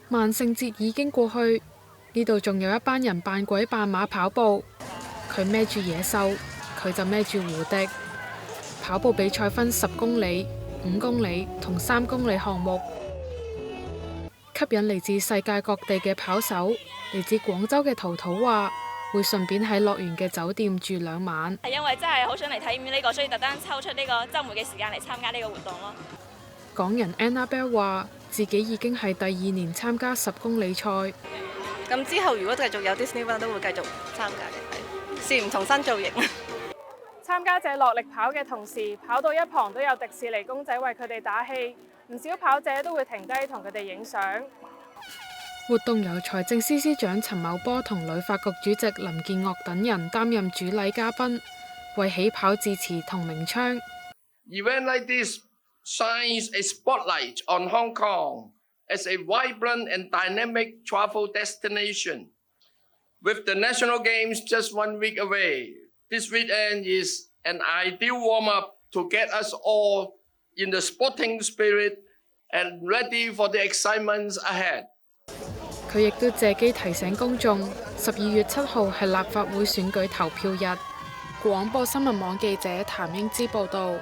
萬聖節已經過去，呢度仲有一班人扮鬼扮馬跑步，佢孭住野獸，佢就孭住胡迪。跑步比賽分10公里、5公里同3公里項目，吸引嚟自世界各地嘅跑手。嚟自廣州嘅陶陶話，會順便喺樂園嘅酒店住2晚。係因為真係好想嚟體驗呢個，所以特登抽出呢個週末嘅時間嚟參加呢個活動咯。港人 Annabelle 話，自己已經係第2年參加10公里賽。咁之後如果繼續有 Disney 都會繼續參加嘅，試唔同新造型。參加者落力跑嘅同時，跑到一旁都有迪士尼公仔為佢哋打氣，唔少跑者都會停低同佢哋影相。活動由財政司司長陳茂波同旅發局主席林建岳等人擔任主禮嘉賓，為起跑致辭同鳴槍。Event like this shines a spotlight on Hong Kong as a vibrant and dynamic travel destination. With the National Games just 1 week away, this weekend is an ideal warm-up to get us all in the sporting spirit and ready for the excitements ahead. 佢亦都借機提醒公眾，12月7號係立法會選舉投票日。廣播新聞網記者譚英姿報導。